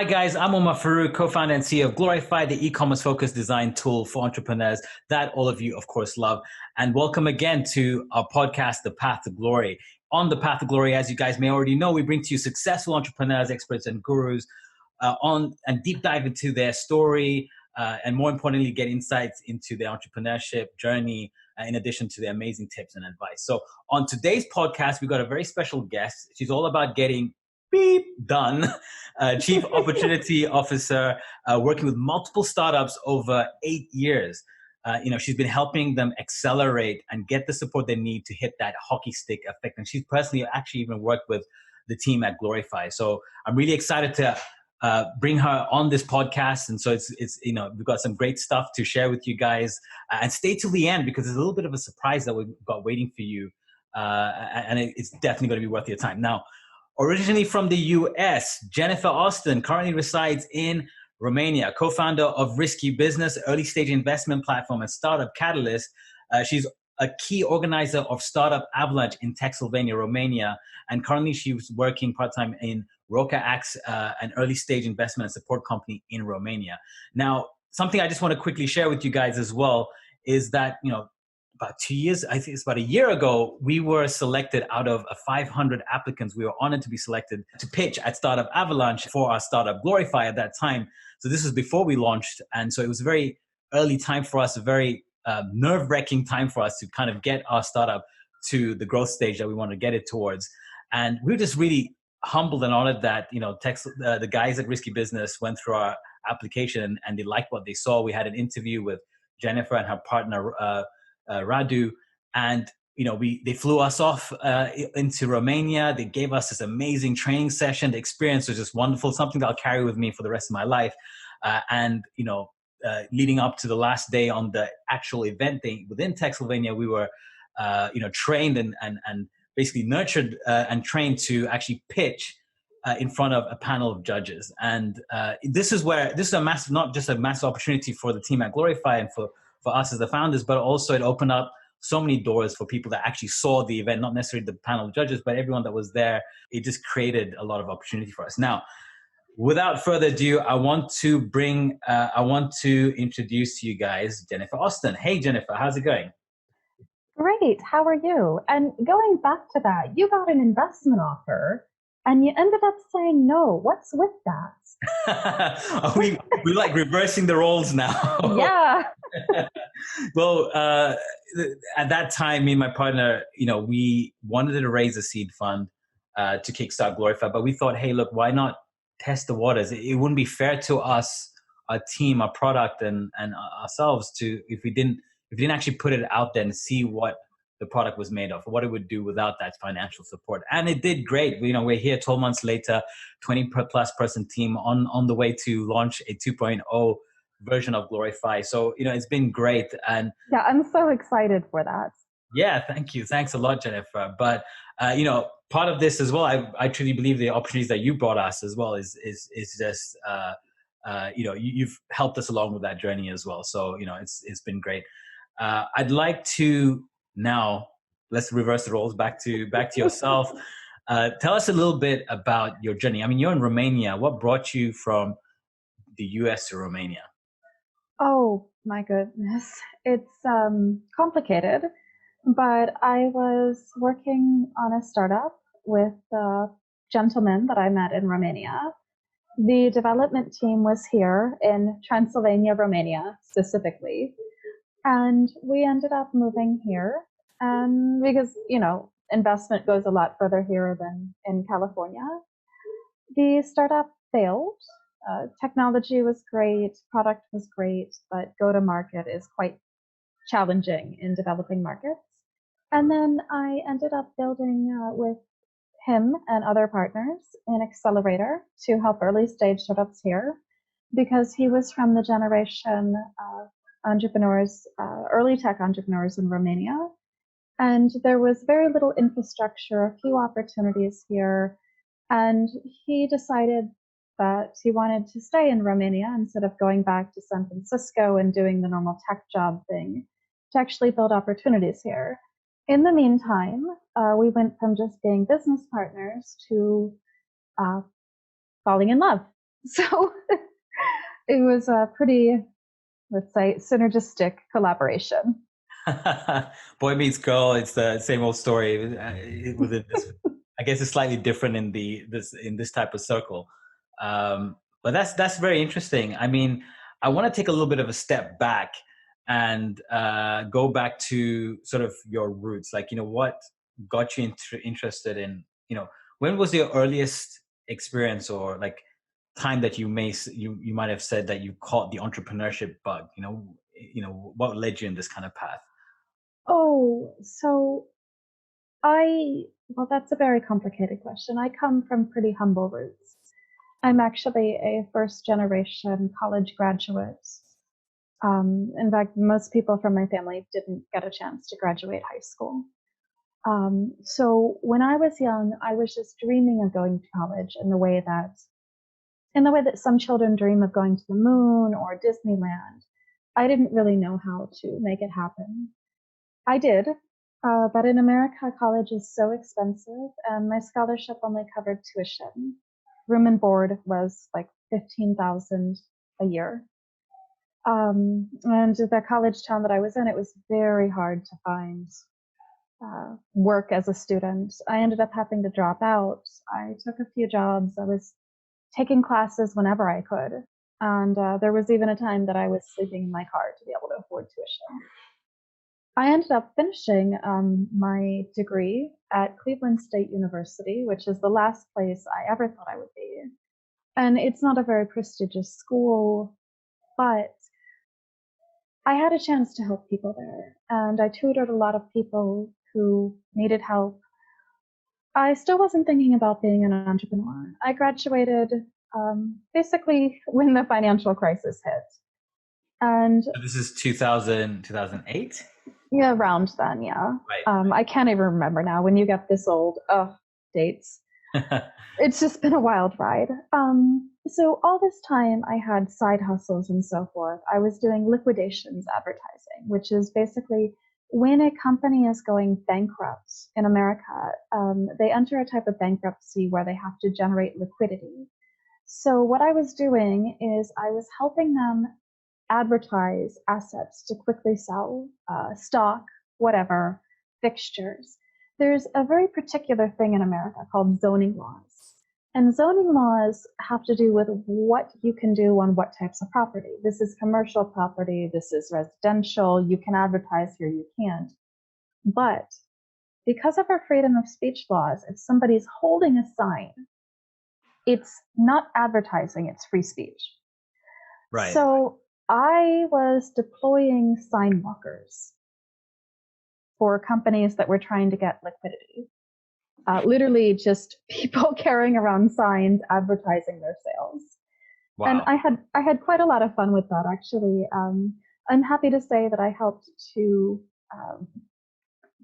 Hi guys, I'm Omar Farouk, co-founder and CEO of Glorify, the e-commerce focused design tool for entrepreneurs that all of you, of course, love. And welcome again to our podcast, The Path to Glory. On The Path to Glory, as you guys may already know, we bring to you successful entrepreneurs, experts, and gurus on and deep dive into their story, and more importantly, get insights into their entrepreneurship journey, in addition to their amazing tips and advice. So on today's podcast, we've got a very special guest. She's all about getting beep done. Chief Opportunity Officer, working with multiple startups over 8 years. She's been helping them accelerate and get the support they need to hit that hockey stick effect. And she's personally actually even worked with the team at Glorify. So I'm really excited to bring her on this podcast. And so it's we've got some great stuff to share with you guys. And stay till the end because there's a little bit of a surprise that we've got waiting for you. And it's definitely going to be worth your time. Now, originally from the US, Jennifer Austin currently resides in Romania, co-founder of Risky Business, early stage investment platform, and Startup Catalyst. She's a key organizer of Startup Avalanche in Techsylvania, Romania. And currently she's working part-time in Roca X, an early stage investment and support company in Romania. Now, something I just want to quickly share with you guys as well is that, about 2 years, I think it's about a year ago, we were selected out of 500 applicants. We were honored to be selected to pitch at Startup Avalanche for our startup Glorify at that time. So this was before we launched. And so it was a very early time for us, a very nerve-wracking time for us to kind of get our startup to the growth stage that we want to get it towards. And we were just really humbled and honored that, the guys at Risky Business went through our application and they liked what they saw. We had an interview with Jennifer and her partner, Radu, and they flew us off into Romania. They gave us this amazing training session. The experience was just wonderful, something that I'll carry with me for the rest of my life. Leading up to the last day on the actual event day within Techsylvania, we were trained and basically nurtured and trained to actually pitch in front of a panel of judges. And this is a massive, not just a massive opportunity for the team at Glorify and for us as the founders, but also it opened up so many doors for people that actually saw the event, not necessarily the panel of judges, but everyone that was there. It just created a lot of opportunity for us. Now, without further ado, I want to introduce to you guys Jennifer Austin. Hey, Jennifer, how's it going? Great. How are you? And going back to that, you got an investment offer and you ended up saying no. What's with that? we like reversing the roles now. Yeah. Well, at that time, me and my partner, we wanted to raise a seed fund to kickstart Glorify, but we thought, hey, look, why not test the waters? It wouldn't be fair to us, our team, our product, and ourselves if we didn't actually put it out there and see what the product was made of, what it would do without that financial support. And it did great. We're here 12 months later, 20 plus person team on the way to launch a 2.0 version of Glorify. So, it's been great. And yeah, I'm so excited for that. Yeah, thank you. Thanks a lot, Jennifer. But, part of this as well, I truly believe the opportunities that you brought us as well is just, you've helped us along with that journey as well. So, it's been great. I'd like to now, let's reverse the roles back to yourself. Tell us a little bit about your journey. I mean, you're in Romania. What brought you from the US to Romania? Oh my goodness. It's complicated, but I was working on a startup with a gentleman that I met in Romania. The development team was here in Transylvania, Romania, specifically. And we ended up moving here. And because, investment goes a lot further here than in California. The startup failed. Technology was great, product was great, but go-to-market is quite challenging in developing markets. And then I ended up building with him and other partners an accelerator to help early stage startups here because he was from the generation of entrepreneurs, early tech entrepreneurs in Romania. And there was very little infrastructure, a few opportunities here. And he decided that he wanted to stay in Romania instead of going back to San Francisco and doing the normal tech job thing to actually build opportunities here. In the meantime, we went from just being business partners to falling in love. So it was a pretty, let's say, synergistic collaboration. Boy meets girl. It's the same old story within this. I guess it's slightly different in this type of circle. But that's very interesting. I mean, I want to take a little bit of a step back and go back to sort of your roots. Like, what got you interested in, when was your earliest experience or like time that you might have said that you caught the entrepreneurship bug? What led you in this kind of path? Oh, so well, that's a very complicated question. I come from pretty humble roots. I'm actually a first generation college graduate. In fact, most people from my family didn't get a chance to graduate high school. So when I was young, I was just dreaming of going to college in the way that some children dream of going to the moon or Disneyland. I didn't really know how to make it happen. I did, but in America, college is so expensive, and my scholarship only covered tuition. Room and board was like 15,000 a year. And the college town that I was in, it was very hard to find work as a student. I ended up having to drop out. I took a few jobs. I was taking classes whenever I could. And there was even a time that I was sleeping in my car to be able to afford tuition. I ended up finishing my degree at Cleveland State University, which is the last place I ever thought I would be. And it's not a very prestigious school, but I had a chance to help people there. And I tutored a lot of people who needed help. I still wasn't thinking about being an entrepreneur. I graduated basically when the financial crisis hit. And So this is 2000, 2008? yeah, around then, yeah. Right. I can't even remember now when you get this old. Dates. It's just been a wild ride. So all this time I had side hustles and so forth. I was doing liquidations advertising, which is basically when a company is going bankrupt in America, they enter a type of bankruptcy where they have to generate liquidity. So what I was doing is I was helping them advertise assets to quickly sell, stock, whatever, fixtures. There's a very particular thing in America called zoning laws. And zoning laws have to do with what you can do on what types of property. This is commercial property, this is residential, you can advertise here, you can't. But because of our freedom of speech laws, if somebody's holding a sign, it's not advertising, it's free speech. Right. So I was deploying sign walkers for companies that were trying to get liquidity. Literally just people carrying around signs advertising their sales. Wow. And I had quite a lot of fun with that, actually. I'm happy to say that I helped to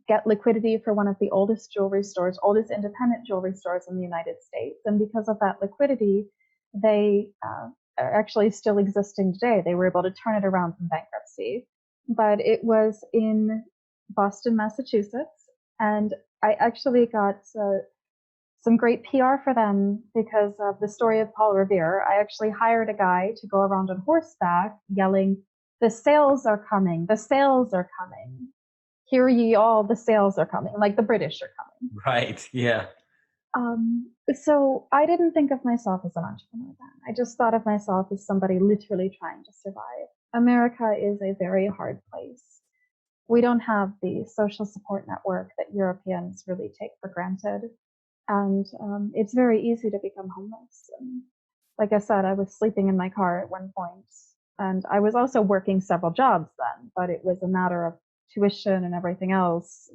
get liquidity for one of the oldest jewelry stores, oldest independent jewelry stores in the United States. And because of that liquidity, they are actually still existing today. They were able to turn it around from bankruptcy. But it was in Boston, Massachusetts. And I actually got some great PR for them because of the story of Paul Revere. I actually hired a guy to go around on horseback yelling, "The sales are coming, the sales are coming. Hear ye all, the sales are coming," like the British are coming. Right. Yeah. So I didn't think of myself as an entrepreneur then. I just thought of myself as somebody literally trying to survive. America is a very hard place. We don't have the social support network that Europeans really take for granted. And it's very easy to become homeless. And like I said, I was sleeping in my car at one point, and I was also working several jobs then, but it was a matter of tuition and everything else.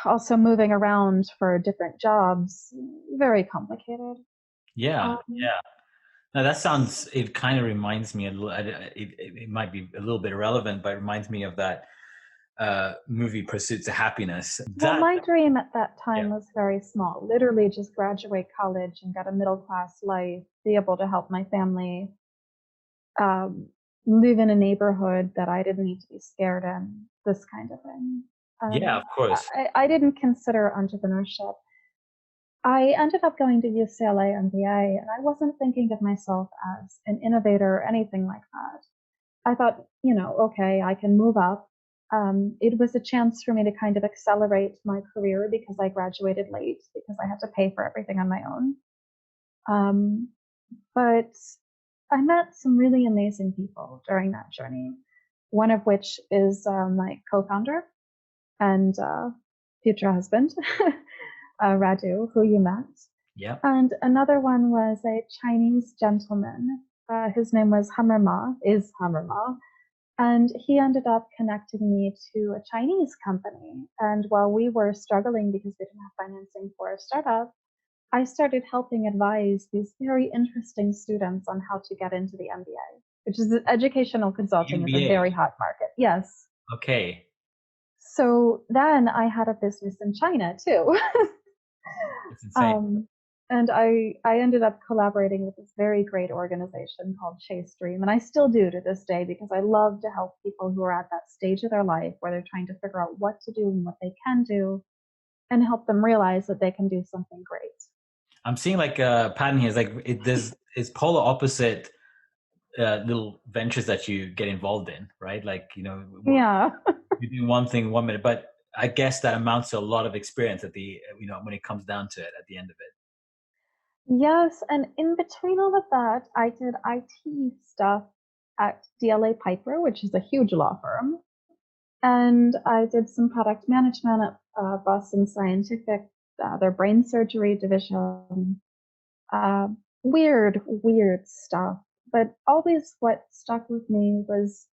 Also moving around for different jobs, very complicated. Yeah. Um, Yeah. Now it kind of reminds me a little, it might be a little bit irrelevant, but it reminds me of that movie Pursuits of Happiness. well, That, my dream at that yeah. time was very small. Literally just graduate college and get a middle class life, be able to help my family, um, live in a neighborhood that I didn't need to be scared in, this kind of thing. Yeah, Um, of course. I didn't consider entrepreneurship. I ended up going to UCLA MBA, and I wasn't thinking of myself as an innovator or anything like that. I thought, okay, I can move up. It was a chance for me to kind of accelerate my career because I graduated late because I had to pay for everything on my own. But I met some really amazing people during that journey, one of which is my co-founder and future husband, Radu, who you met. Yeah. And another one was a Chinese gentleman. His name was is Hammer Ma. And he ended up connecting me to a Chinese company. And while we were struggling because we didn't have financing for a startup, I started helping advise these very interesting students on how to get into the MBA, which is educational consulting is a very hot market. Yes. Okay. So then I had a business in China too. It's insane. And I ended up collaborating with this very great organization called Chase Dream. And I still do to this day because I love to help people who are at that stage of their life where they're trying to figure out what to do and what they can do and help them realize that they can do something great. I'm seeing like a pattern here. It's like it's polar opposite little ventures that you get involved in, right? Like, Yeah. you do one thing 1 minute, but I guess that amounts to a lot of experience at when it comes down to it at the end of it. Yes. And in between all of that, I did IT stuff at DLA Piper, which is a huge law firm. And I did some product management at Boston Scientific, their brain surgery division. Uh, weird stuff. But always what stuck with me was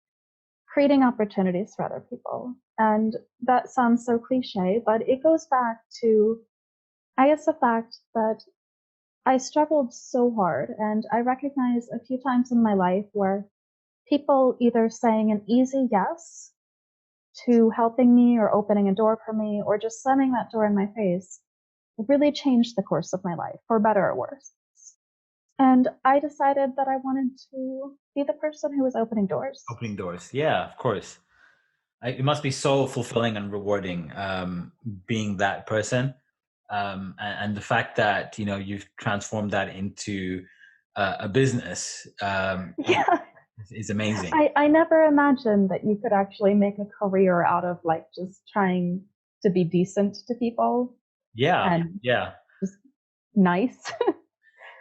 creating opportunities for other people. And that sounds so cliche, but it goes back to, I guess, the fact that I struggled so hard. And I recognize a few times in my life where people either saying an easy yes to helping me or opening a door for me or just slamming that door in my face really changed the course of my life, for better or worse. And I decided that I wanted to be the person who was opening doors. Opening doors. Yeah, of course. It must be so fulfilling and rewarding being that person. And the fact that, you've transformed that into a business Yeah. is amazing. I never imagined that you could actually make a career out of like just trying to be decent to people. Yeah. And Yeah. just nice.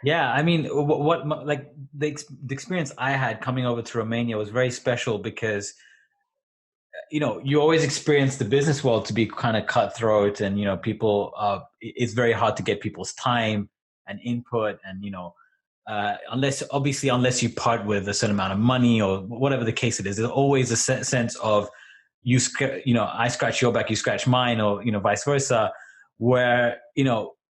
Yeah, I mean, like the experience I had coming over to Romania was very special because you always experience the business world to be kind of cutthroat, and people. It's very hard to get people's time and input, and unless you part with a certain amount of money or whatever the case it is, there's always a sense of I scratch your back, you scratch mine, or vice versa, where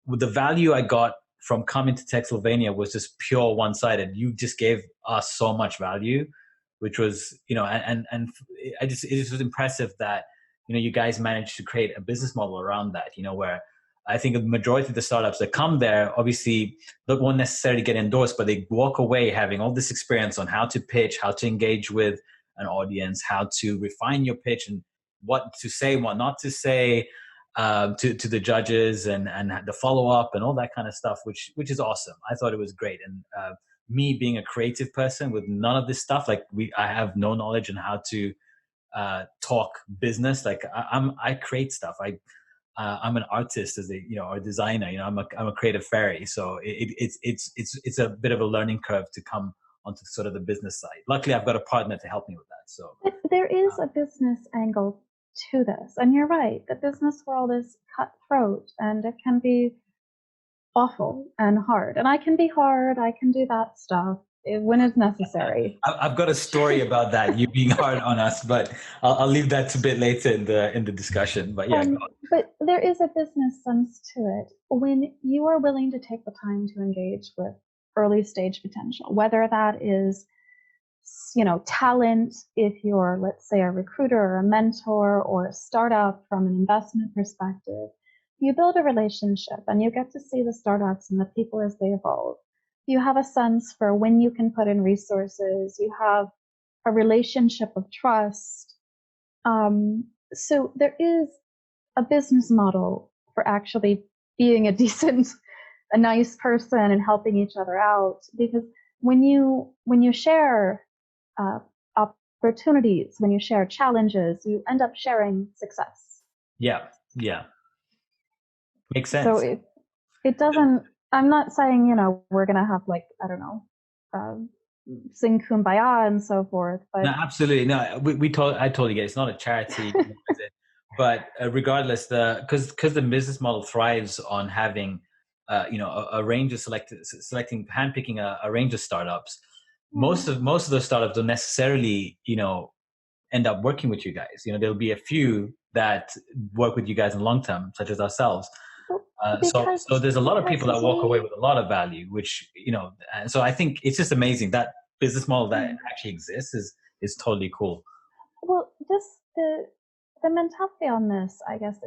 with the value I got from coming to Techsylvania was just pure one-sided. You just gave us so much value, which was and it just was impressive that you guys managed to create a business model around that, where I think the majority of the startups that come there obviously won't necessarily get endorsed, but they walk away having all this experience on how to pitch, how to engage with an audience, how to refine your pitch, and what to say, what not to say, to the judges, and the follow up and all that kind of stuff, which is awesome. I thought it was great, and me being a creative person with none of this stuff, like I have no knowledge on how to talk business. Like I create stuff. I'm an artist as or a designer. I'm a creative fairy. So it's a bit of a learning curve to come onto sort of the business side. Luckily, I've got a partner to help me with that. So There is a business angle to this. And you're right, the business world is cutthroat and it can be awful and hard. And I can be hard, I can do that stuff when it's necessary. I've got a story about that, you being hard on us, but I'll leave that a bit later in the discussion. But yeah. But there is a business sense to it when you are willing to take the time to engage with early stage potential, whether that is talent, if you're, let's say, a recruiter or a mentor or a startup from an investment perspective, you build a relationship and you get to see the startups and the people as they evolve. You have a sense for when you can put in resources. You have a relationship of trust. So there is a business model for actually being a decent a nice person and helping each other out. Because when you share uh, opportunities, when you share challenges, you end up sharing success. Yeah, yeah, makes So sense. it doesn't. I'm not saying we're gonna have like I don't know, um, sing kumbaya and so forth, No, but absolutely. No, I totally get it. It's not a charity, is it? But regardless, because the business model thrives on having, a range of selecting, handpicking a range of startups. yeah. Most of those startups don't necessarily, end up working with you guys. There'll be a few that work with you guys in the long term, such as ourselves. Well, So there's a lot of people that walk away we with a lot of value, which and so I think it's just amazing that business model that mm, actually exists is totally cool. well just the mentality on this, I guess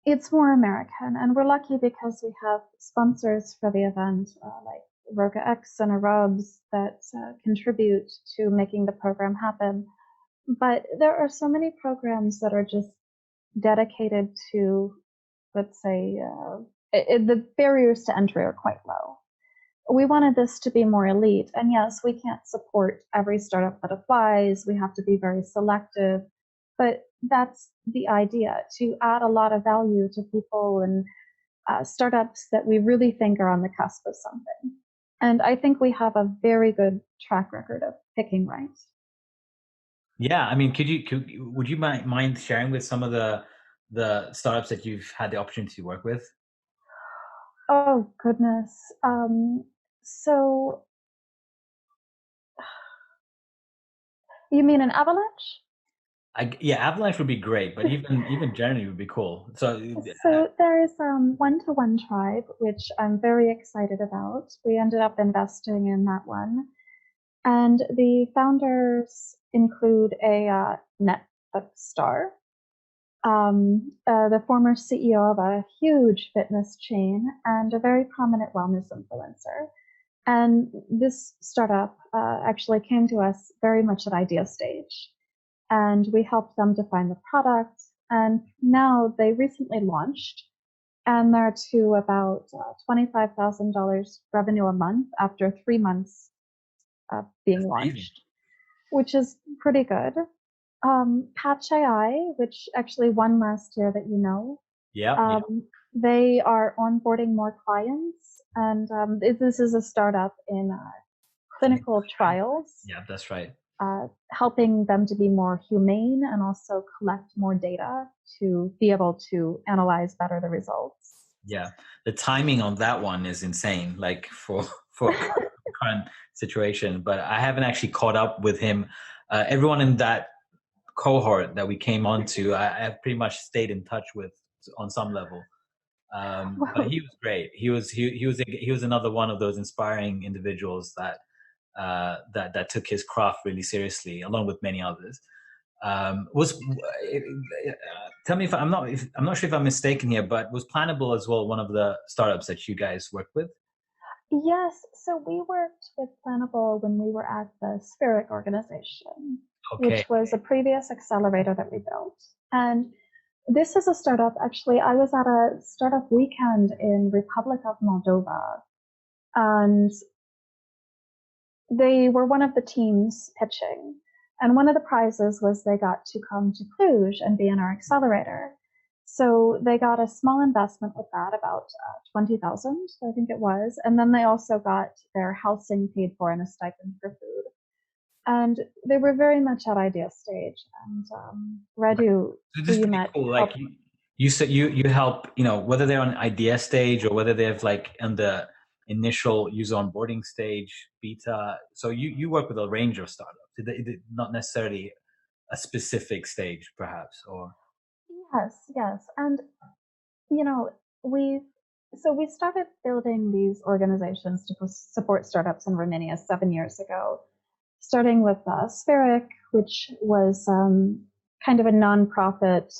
it's more American, and we're lucky because we have sponsors for the event, like Roca X and Arabs that contribute to making the program happen. But there are so many programs that are just dedicated to, let's say, the barriers to entry are quite low. We wanted this to be more elite. And yes, we can't support every startup that applies. We have to be very selective. But that's the idea, to add a lot of value to people and startups that we really think are on the cusp of something. And I think we have a very good track record of picking right. Yeah, I mean, would you mind sharing with some of the startups that you've had the opportunity to work with? Oh, goodness. So you mean an avalanche? Yeah, Avalanche would be great, but even generally would be cool. So So there's One-to-One Tribe, which I'm very excited about. We ended up investing in that one. And the founders include a Netflix star, the former CEO of a huge fitness chain, and a very prominent wellness influencer. And this startup actually came to us very much at idea stage. And we helped them define the product. And now they recently launched, and they're to about $25,000 revenue a month after 3 months being that's amazing. launched, which is pretty good. Patch AI, which actually won last year that Yeah, yeah, um, they are onboarding more clients, and this is a startup in clinical clinical trials. trials, Yeah, that's right. helping them to be more humane and also collect more data to be able to analyze better the results. Yeah, the timing on that one is insane. Like for current situation, but I haven't actually caught up with him. Everyone in that cohort that we came onto, I've pretty much stayed in touch with on some level. But Well, he was great. He was another one of those inspiring individuals that took his craft really seriously, along with many others. Was Tell me if I'm not sure if I'm mistaken here, but was Planable as well one of the startups that you guys worked with? yes, so we worked with Planable when we were at the Spirit organization, Okay, which was a previous accelerator that we built. And this is a startup. Actually, I was at a startup weekend in Republic of Moldova, and they were one of the teams pitching. And one of the prizes was they got to come to Cluj and be in our accelerator. So they got a small investment with that, about 20,000, I think it was. And then they also got their housing paid for and a stipend for food. And they were very much at idea stage. And Radu, so who this is you pretty met, cool. Like helped. you said, you help, whether they're on idea stage or whether they're like in the initial user onboarding stage, beta. So you work with a range of startups. Not necessarily a specific stage, perhaps, or Yes, yes. And you know, we we started building these organizations to support startups in Romania 7 years ago, starting with Spheric, which was kind of a nonprofit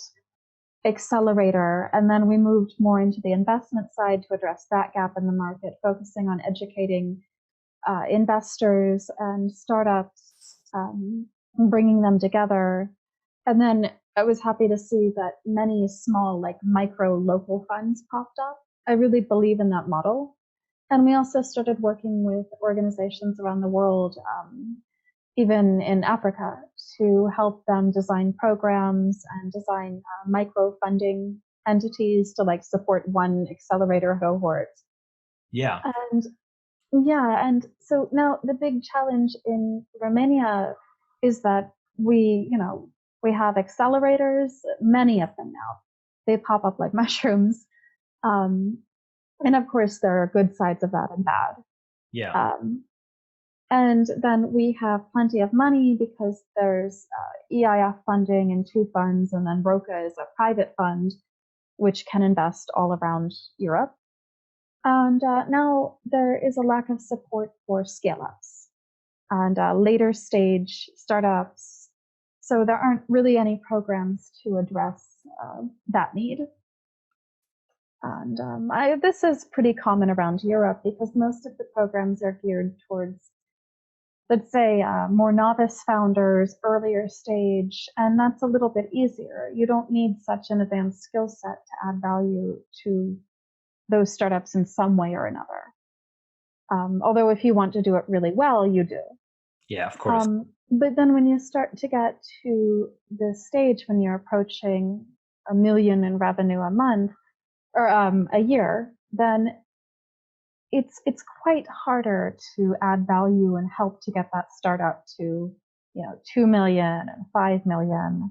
accelerator, and then we moved more into the investment side to address that gap in the market, focusing on educating investors and startups, bringing them together. And then I was happy to see that many small, like micro local funds popped up. I really believe in that model. And we also started working with organizations around the world, even in Africa, to help them design programs and design micro funding entities to like support one accelerator cohort. Yeah. And yeah, and so now the big challenge in Romania is that we have accelerators, many of them now. They pop up like mushrooms. Um, and of course, there are good sides of that and bad. Yeah. And then we have plenty of money because there's EIF funding and two funds, and then Roca is a private fund which can invest all around Europe. And now there is a lack of support for scale ups and later stage startups. So there aren't really any programs to address that need. And this is pretty common around Europe because most of the programs are geared towards, let's say, more novice founders, earlier stage, and that's a little bit easier. You don't need such an advanced skill set to add value to those startups in some way or another. Although if you want to do it really well, you do. Yeah, of course. But then when you start to get to the stage when you're approaching $1 million in revenue a month or a year, then it's quite harder to add value and help to get that startup to 2 million and 5 million.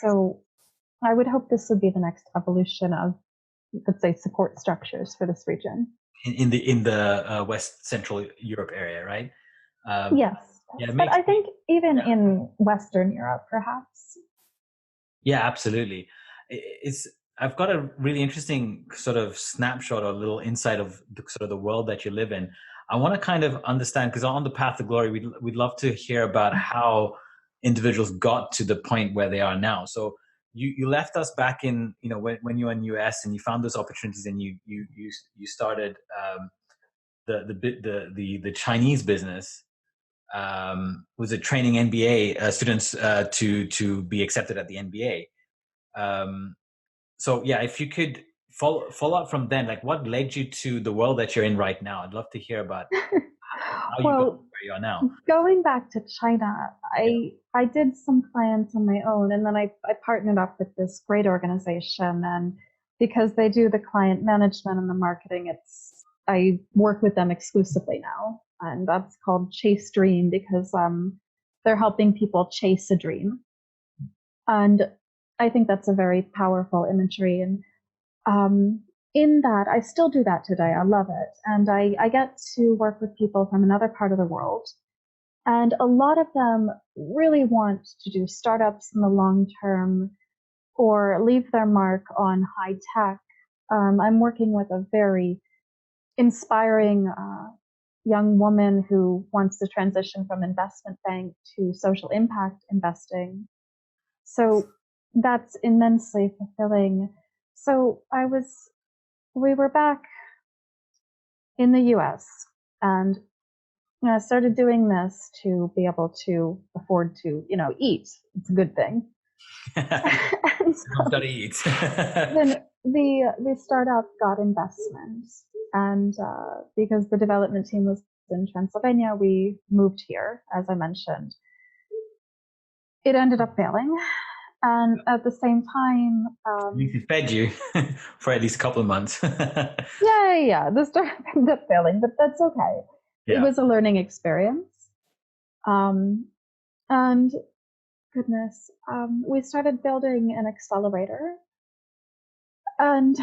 So I would hope this would be the next evolution of, let's say, support structures for this region. In the West Central Europe area, right? Yes. Yeah, but I think even in Western Europe, perhaps. Yeah, absolutely. I've got a really interesting sort of snapshot or little insight of sort of the world that you live in. I want to kind of understand, because on the path to glory, we'd love to hear about how individuals got to the point where they are now. So you left us back in, when you were in US and you found those opportunities, and you started the Chinese business. Was it training NBA students to be accepted at the NBA? So yeah, if you could follow up from then, like what led you to the world that you're in right now? I'd love to hear about how you got to where you are now. Going back to China, I did some clients on my own, and then I partnered up with this great organization, and because they do the client management and the marketing, I work with them exclusively now, and that's called Chase Dream because they're helping people chase a dream, and I think that's a very powerful imagery. And in that, I still do that today. I love it, and I get to work with people from another part of the world. And a lot of them really want to do startups in the long term or leave their mark on high tech. I'm working with a very inspiring young woman who wants to transition from investment bank to social impact investing. So that's immensely fulfilling. So we were back in the US, and I started doing this to be able to afford to, eat. It's a good thing. And so Gotta eat. then the startup got investment, and because the development team was in Transylvania, we moved here, as I mentioned. It ended up failing, and at the same time, it fed you for at least a couple of months. yeah, the startup ended up failing, but that's okay. Yeah. It was a learning experience. And goodness, we started building an accelerator, and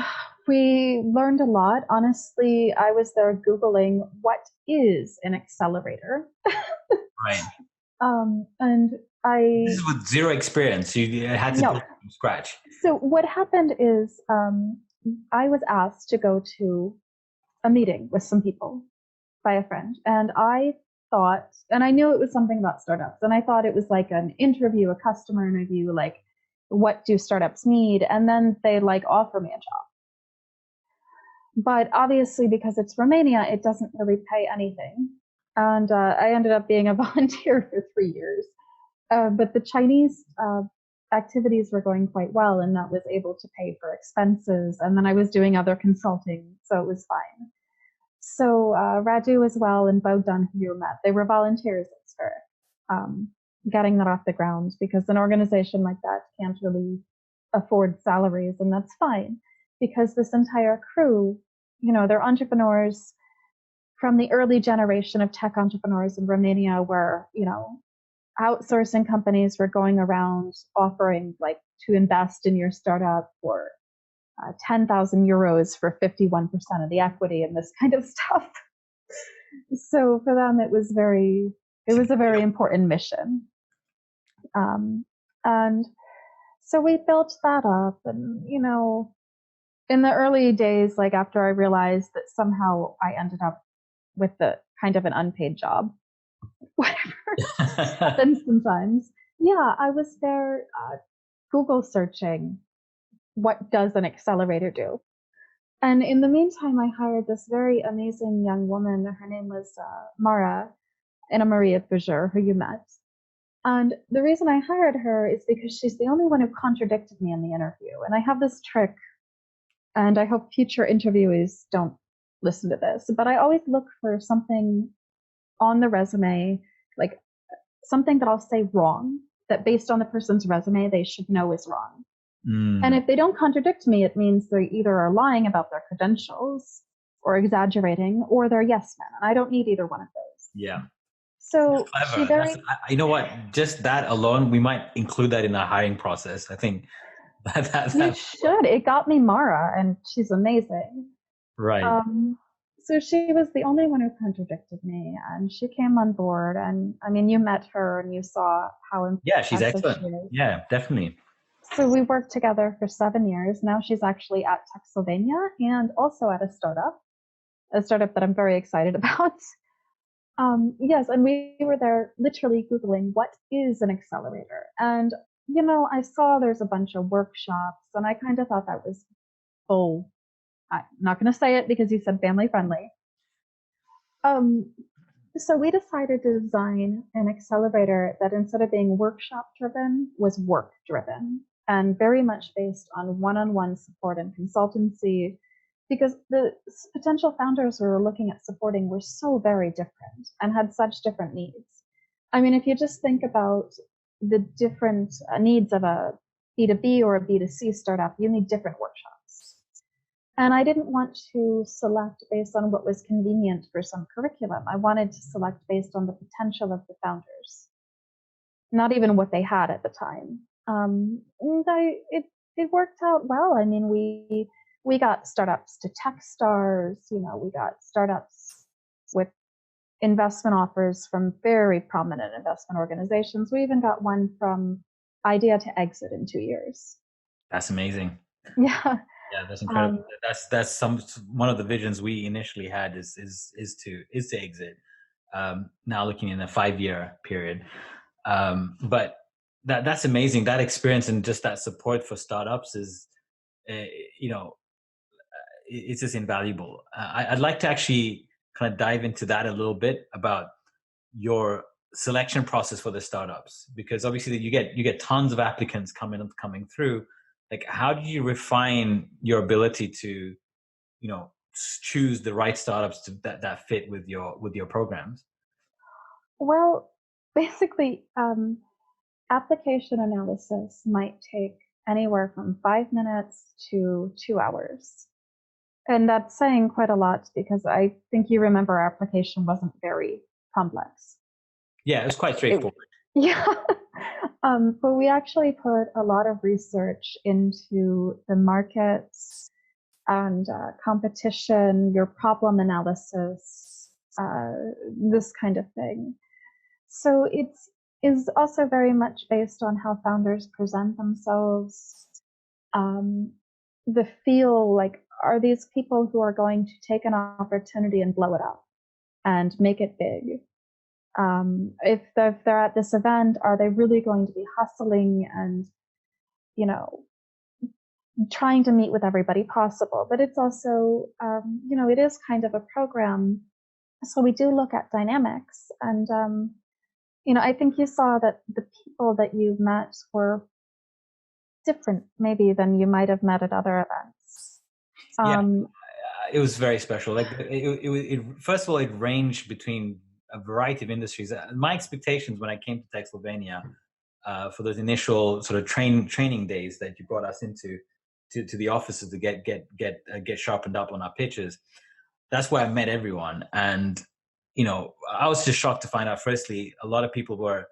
we learned a lot. Honestly, I was there Googling what is an accelerator. Right. And This is with zero experience. You had to do it from scratch. So what happened is I was asked to go to a meeting with some people by a friend, and I thought, and I knew it was something about startups, and I thought it was like an interview, a customer interview, like what do startups need, and then they like offer me a job. But obviously, because it's Romania, it doesn't really pay anything, and I ended up being a volunteer for 3 years. But the Chinese activities were going quite well, and that was able to pay for expenses. And then I was doing other consulting, so it was fine. So Radu as well and Bogdan, who you met, they were volunteers at Spirit, getting that off the ground, because an organization like that can't really afford salaries, and that's fine, because this entire crew, they're entrepreneurs from the early generation of tech entrepreneurs in Romania, where, outsourcing companies were going around offering like to invest in your startup for 10,000 euros for 51% of the equity and this kind of stuff. So for them, it was a very important mission. And so we built that up, and, in the early days, like after I realized that somehow I ended up with the kind of an unpaid job, whatever happens sometimes. Yeah, I was there Google searching, what does an accelerator do? And in the meantime, I hired this very amazing young woman. Her name was Mara, Anna Maria Bouger, who you met. And the reason I hired her is because she's the only one who contradicted me in the interview. And I have this trick, and I hope future interviewees don't listen to this, but I always look for something on the resume, like something that I'll say wrong, that based on the person's resume, they should know is wrong. And if they don't contradict me, it means they either are lying about their credentials or exaggerating, or they're yes men. And I don't need either one of those. Yeah. So she you know what? Just that alone, we might include that in our hiring process. I think you should. It got me Mara, and she's amazing. Right. So she was the only one who contradicted me, and she came on board. And I mean, you met her and you saw how impressive. Yeah, she's excellent. She is. Yeah, definitely. So we worked together for 7 years. Now she's actually at Techsylvania and also at a startup that I'm very excited about. Yes, and we were there literally Googling, what is an accelerator? And, I saw there's a bunch of workshops, and I kind of thought that was full. I'm not going to say it because you said family friendly. So we decided to design an accelerator that, instead of being workshop driven, was work driven, and very much based on one-on-one support and consultancy, because the potential founders we were looking at supporting were so very different and had such different needs. I mean, if you just think about the different needs of a B2B or a B2C startup, you need different workshops. And I didn't want to select based on what was convenient for some curriculum. I wanted to select based on the potential of the founders, not even what they had at the time. And it worked out well. I mean, we got startups to Techstars, we got startups with investment offers from very prominent investment organizations. We even got one from idea to exit in 2 years. That's amazing. Yeah. Yeah, that's incredible. That's one of the visions we initially had is to exit. Now looking in a 5-year period, but that's amazing. That experience and just that support for startups is, it's just invaluable. I'd like to actually kind of dive into that a little bit about your selection process for the startups, because obviously you get tons of applicants coming through. Like, how do you refine your ability to, choose the right startups that fit with your programs? Well, basically, application analysis might take anywhere from 5 minutes to 2 hours. And that's saying quite a lot, because I think you remember our application wasn't very complex. Yeah, it was quite straightforward. Yeah. But we actually put a lot of research into the markets and competition, your problem analysis, this kind of thing. So it is also very much based on how founders present themselves. The feel, like, are these people who are going to take an opportunity and blow it up and make it big? If they're at this event, are they really going to be hustling and, trying to meet with everybody possible? But it's also, it is kind of a program. So we do look at dynamics. And, I think you saw that the people that you met were different maybe than you might have met at other events. Yeah, Um, it was very special. Like first of all, it ranged between a variety of industries. My expectations when I came to Techsylvania for those initial sort of training days that you brought us into to the offices to get sharpened up on our pitches. That's where I met everyone, and I was just shocked to find out. Firstly, a lot of people were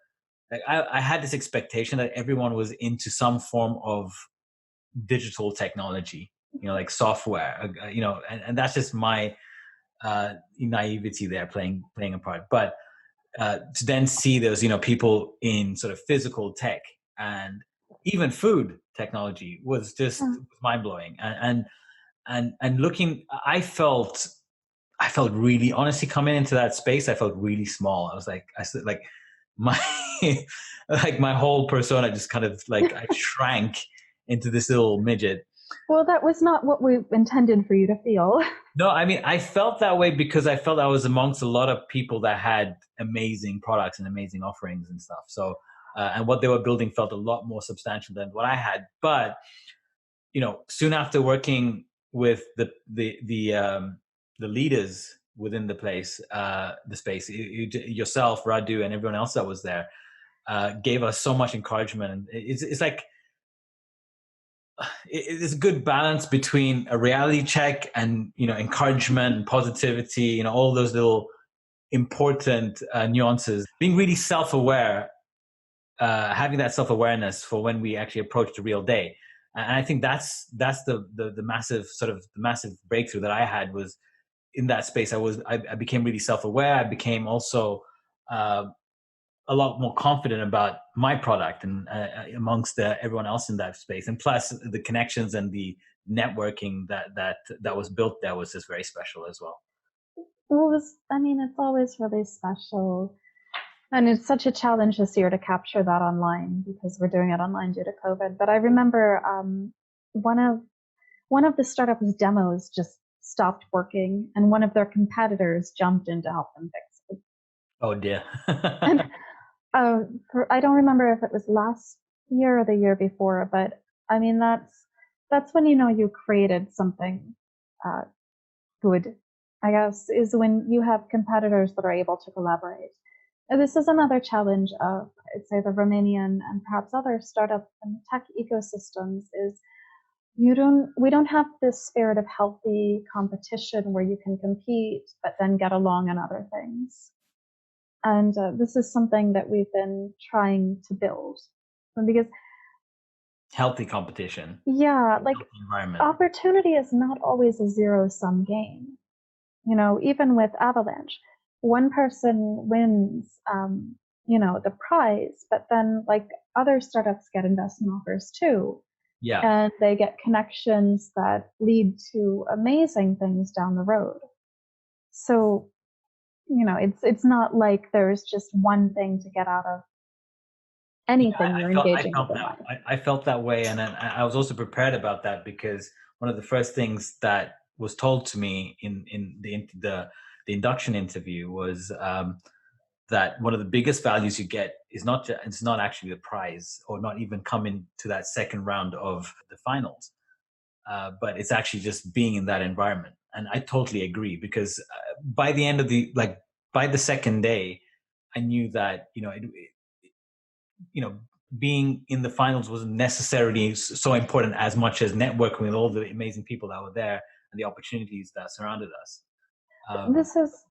like, I had this expectation that everyone was into some form of digital technology, like software, and that's just my naivety there playing a part. But to then see those, people in sort of physical tech and even food technology was just yeah. mind blowing. And looking, I felt really, honestly, coming into that space, I felt really small. I said, like my, like my whole persona just kind of like I shrank into this little midget. Well, that was not what we intended for you to feel. No, I mean, I felt that way because I felt I was amongst a lot of people that had amazing products and amazing offerings and stuff. So, and what they were building felt a lot more substantial than what I had. But, soon after working with the leaders within the space, yourself, Radu, and everyone else that was there, gave us so much encouragement. And it's like, it's a good balance between a reality check and encouragement and positivity, all those little important nuances, being really self-aware, having that self-awareness for when we actually approach the real day. And I think that's the massive the massive breakthrough that I had was in that space. I became really self-aware. I became also a lot more confident about my product and amongst everyone else in that space. And plus the connections and the networking that was built there was just very special as well. I mean, it's always really special. And it's such a challenge this year to capture that online because we're doing it online due to COVID. But I remember one of the startups' demos just stopped working, and one of their competitors jumped in to help them fix it. Oh dear. And I don't remember if it was last year or the year before, but I mean that's when you created something uh, good. I guess is when you have competitors that are able to collaborate. And this is another challenge of, I'd say, the Romanian and perhaps other startup and tech ecosystems is we don't have this spirit of healthy competition where you can compete but then get along on other things. And this is something that we've been trying to build because Healthy competition, yeah, like healthy environment. opportunity is not always a zero sum game. Even with Avalanche, one person wins, the prize, but then like other startups get investment offers too. Yeah. And they get connections that lead to amazing things down the road. So, it's not like there's just one thing to get out of anything you're engaging with in life. I felt that way, and then I was also prepared about that because one of the first things that was told to me in the induction interview was that one of the biggest values you get is it's not actually the prize or not even coming to that second round of the finals, but it's actually just being in that environment. And I totally agree because by the end of by the second day, I knew that you know, being in the finals wasn't necessarily so important as much as networking with all the amazing people that were there and the opportunities that surrounded us.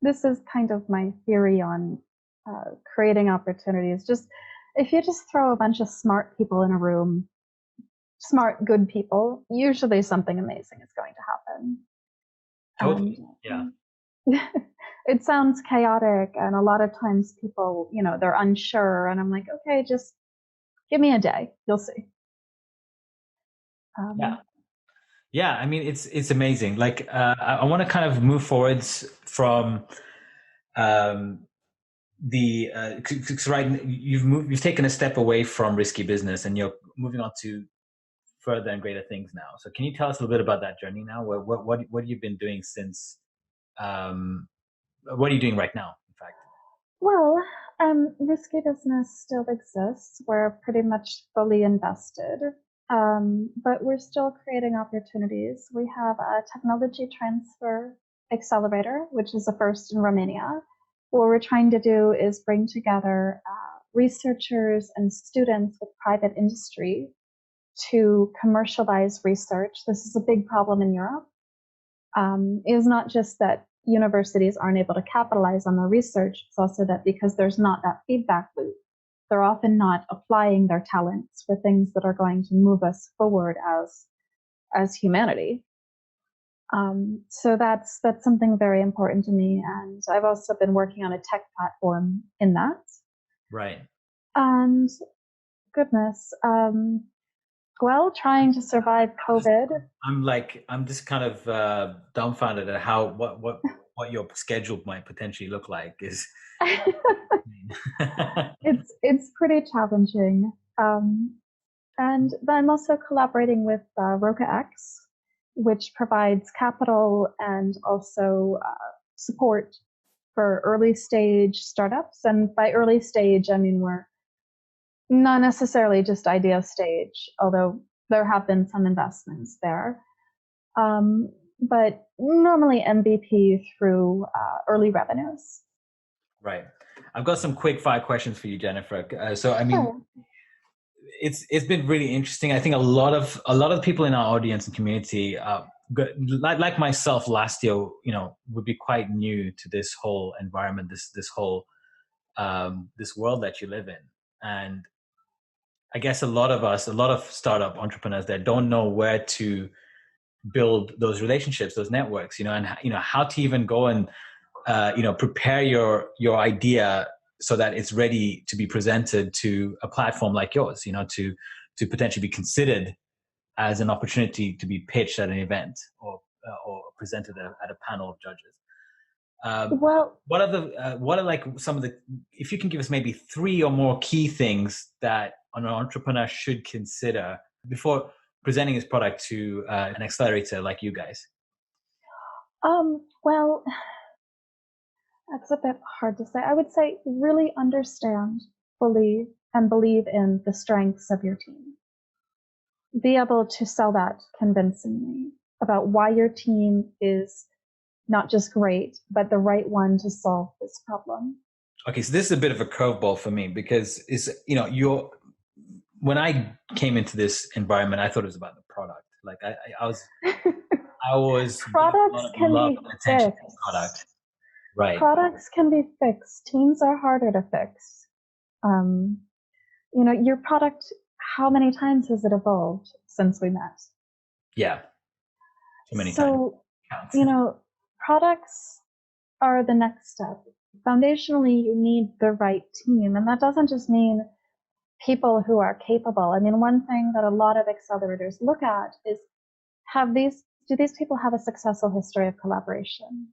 This is kind of my theory on creating opportunities. Just if you just throw a bunch of smart people in a room, smart, good people, usually something amazing is going to happen. Totally. Yeah. It sounds chaotic, and a lot of times people, they're unsure, and I'm like, okay, just give me a day, you'll see. Yeah. Yeah. I mean, it's amazing. Like, I want to kind of move forwards from um, cause right, you've taken a step away from risky business and you're moving on to further and greater things now. So can you tell us a little bit about that journey now? What have you been doing since, um, what are you doing right now, in fact? Well, risky business still exists. We're pretty much fully invested. But we're still creating opportunities. We have a technology transfer accelerator, which is a first in Romania. What we're trying to do is bring together researchers and students with private industry to commercialize research. This is a big problem in Europe. It is not just that universities aren't able to capitalize on their research, it's also that because there's not that feedback loop, they're often not applying their talents for things that are going to move us forward as humanity. So that's something very important to me, and I've also been working on a tech platform in that. Right. And goodness, well, trying to survive COVID. I'm just kind of dumbfounded at how what your schedule might potentially look like. Is It's pretty challenging. And I'm also collaborating with Roca X, which provides capital and also support for early stage startups. And by early stage, I mean we're not necessarily just idea stage, although there have been some investments there. But normally MVP through early revenues. right. I've got some quick fire questions for you, Jennifer. So I mean, Sure. it's been really interesting. I think a lot of people in our audience and community, like myself last year, would be quite new to this whole environment, this whole this world that you live in. And I guess a lot of startup entrepreneurs that don't know where to build those relationships, those networks, and how to even go and prepare your idea so that it's ready to be presented to a platform like yours, to potentially be considered as an opportunity to be pitched at an event or presented at a panel of judges. Well, What are like some of the, if you can give us maybe 3 or more key things that an entrepreneur should consider before presenting his product to an accelerator like you guys? well, that's a bit hard to say. I would say really understand, believe, and believe in the strengths of your team. Be able to sell that convincingly about why your team is not just great, but the right one to solve this problem. Okay, so this is a bit of a curveball for me because you're when I came into this environment, I thought it was about the product. Like I was giving a lot Products of can love be and attention to the product. fixed. Right. Products can be fixed. Teams are harder to fix. Um, your product, how many times has it evolved since we met? Yeah. Too many times. So, Counts. products are the next step. Foundationally, you need the right team. And that doesn't just mean people who are capable. I mean, one thing that a lot of accelerators look at is do these people have a successful history of collaboration?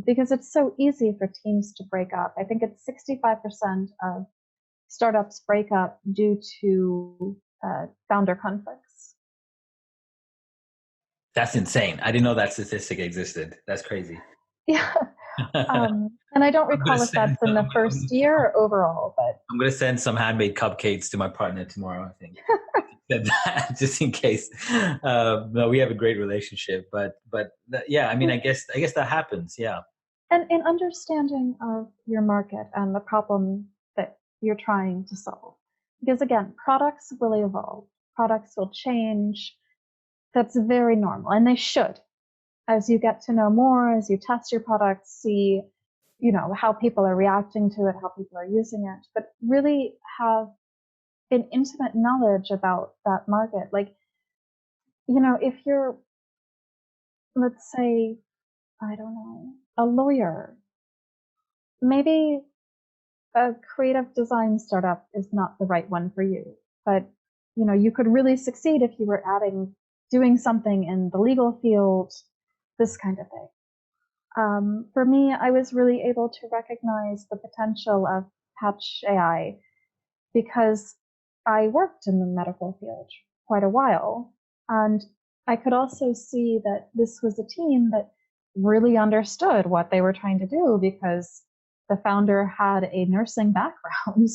Because it's so easy for teams to break up. I think it's 65% of startups break up due to founder conflicts. That's insane. I didn't know that statistic existed. That's crazy. Yeah. And I don't recall if that's in the first year or overall, but I'm going to send some handmade cupcakes to my partner tomorrow, I think. Just in case. No, we have a great relationship, but yeah, I mean, I guess that happens. Yeah. And in understanding of your market and the problem that you're trying to solve, because again, products will evolve, products will change. That's very normal, and they should. As you get to know more, as you test your product, see, how people are reacting to it, how people are using it, but really have an intimate knowledge about that market. Like, if you're, let's say, I don't know, a lawyer, maybe a creative design startup is not the right one for you, but you could really succeed if you were doing something in the legal field, this kind of thing. For me, I was really able to recognize the potential of Patch AI because I worked in the medical field quite a while. And I could also see that this was a team that really understood what they were trying to do because the founder had a nursing background.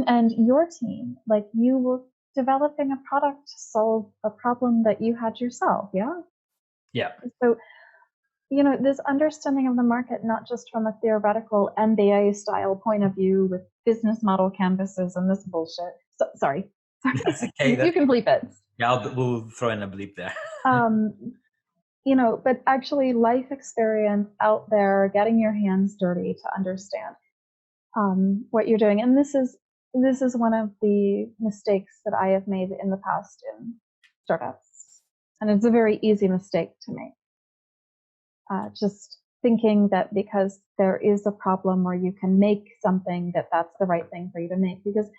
And your team, like you will developing a product to solve a problem that you had yourself. Yeah. Yeah. So, this understanding of the market, not just from a theoretical MBA style point of view with business model canvases and this bullshit. So, sorry. That's okay. You can bleep it. Yeah, we'll throw in a bleep there. But actually life experience out there, getting your hands dirty to understand what you're doing. And this is one of the mistakes that I have made in the past in startups. And it's a very easy mistake to make. Just thinking that because there is a problem where you can make something, that's the right thing for you to make, because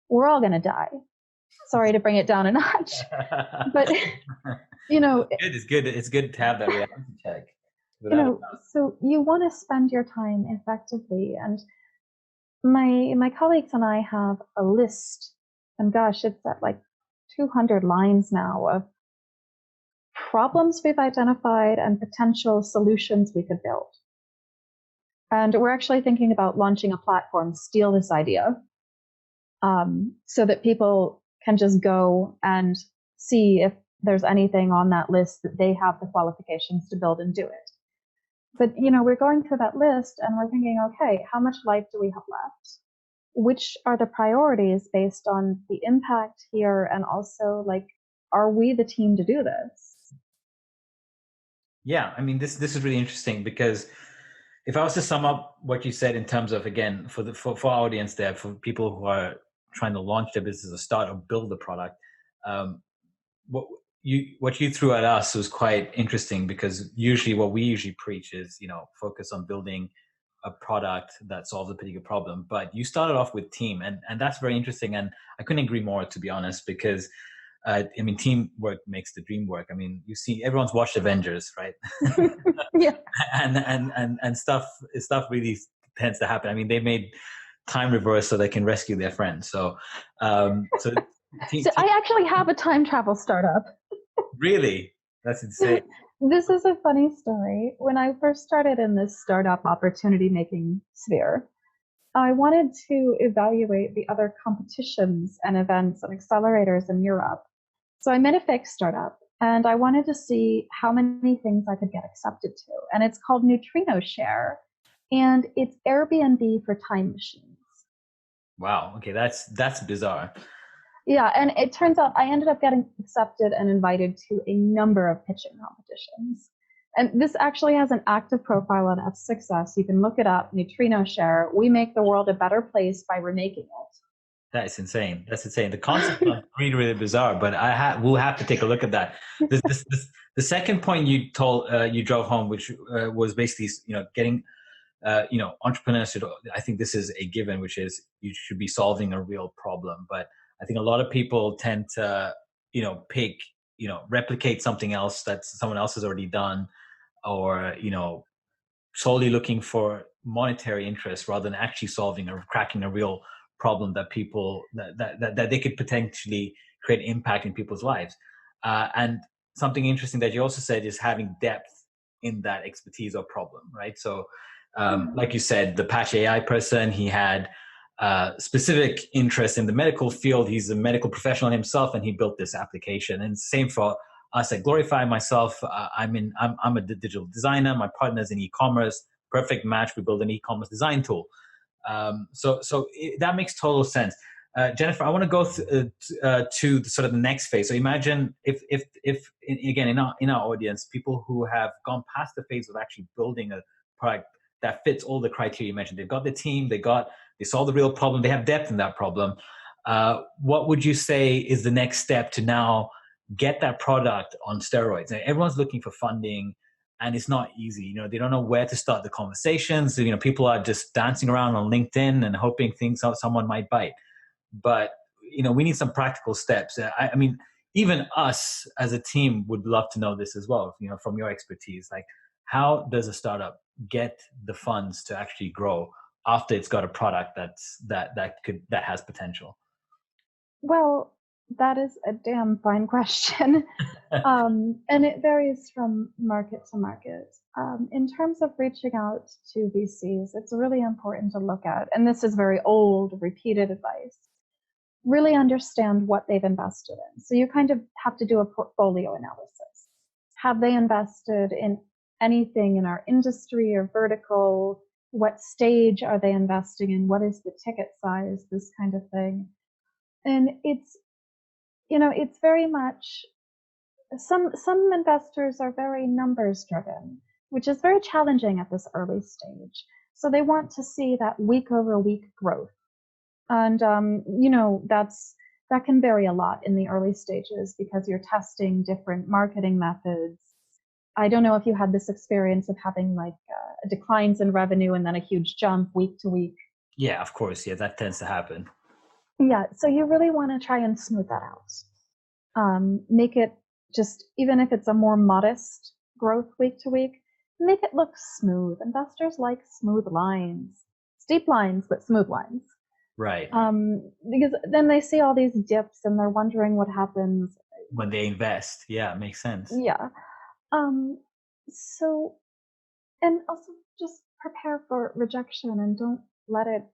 we're all going to die. Sorry to bring it down a notch, but it's good. It's good to have that reality check. So you want to spend your time effectively. And my colleagues and I have a list, and gosh, it's at like 200 lines now of problems we've identified and potential solutions we could build. And we're actually thinking about launching a platform, steal this idea, so that people can just go and see if there's anything on that list that they have the qualifications to build and do it. But, we're going through that list and we're thinking, okay, how much life do we have left? Which are the priorities based on the impact here? And also, like, are we the team to do this? Yeah, I mean, this is really interesting, because if I was to sum up what you said in terms of, again, for our audience there, for people who are trying to launch their business or start or build the product, what you threw at us was quite interesting, because usually what we usually preach is, focus on building a product that solves a particular problem. But you started off with team, and that's very interesting. And I couldn't agree more, to be honest, because teamwork makes the dream work. I mean, you see, everyone's watched Avengers, right? Yeah. and stuff really tends to happen. I mean, they made time reverse so they can rescue their friends. So I actually have a time travel startup. Really? That's insane. This is a funny story. When I first started in this startup opportunity making sphere, I wanted to evaluate the other competitions and events and accelerators in Europe. So I made a fake startup, and I wanted to see how many things I could get accepted to. And it's called Neutrino Share, and it's Airbnb for time machines. Wow. Okay, that's bizarre. Yeah, and it turns out I ended up getting accepted and invited to a number of pitching competitions. And this actually has an active profile on F6S. You can look it up, Neutrino Share. We make the world a better place by remaking it. That is insane. That's insane. The concept is really, really bizarre, but we'll have to take a look at that. The second point you drove home, which was basically, getting, entrepreneurs should, I think this is a given, which is you should be solving a real problem. But I think a lot of people tend to, replicate something else that someone else has already done, or, solely looking for monetary interest rather than actually solving or cracking a real problem that people that they could potentially create impact in people's lives. And something interesting that you also said is having depth in that expertise or problem, right? So like you said, the Patch AI person, he had specific interest in the medical field. He's a medical professional himself, and he built this application. And same for us at Glorify. Myself, I'm a digital designer. My partner's in e-commerce. Perfect match. We build an e-commerce design tool. So that makes total sense. Jennifer, I want to go to sort of the next phase. So imagine if again in our audience, people who have gone past the phase of actually building a product that fits all the criteria you mentioned. They've got the team, they solve the real problem, they have depth in that problem. What would you say is the next step to now get that product on steroids? Now, everyone's looking for funding, and it's not easy. They don't know where to start the conversations. People are just dancing around on LinkedIn and hoping someone might bite. But we need some practical steps. I mean, even us as a team would love to know this as well. From your expertise, like, how does a startup get the funds to actually grow after it's got a product that has potential? Well, that is a damn fine question. And it varies from market to market. In terms of reaching out to VCs, it's really important to look at, and this is very old, repeated advice, really understand what they've invested in. So you kind of have to do a portfolio analysis. Have they invested in anything in our industry or vertical? What stage are they investing in? What is the ticket size? This kind of thing. And it's, it's very much, some investors are very numbers driven, which is very challenging at this early stage. So they want to see that week over week growth. And, that can vary a lot in the early stages because you're testing different marketing methods. I don't know if you had this experience of having like declines in revenue and then a huge jump week to week. Yeah, of course. Yeah, that tends to happen. Yeah, so you really want to try and smooth that out. Make it just, even if it's a more modest growth week to week, make it look smooth. Investors like smooth lines, steep lines, but smooth lines. Right. Because then they see all these dips and they're wondering what happens when they invest. Yeah, it makes sense. Yeah. So, and also just prepare for rejection and don't let it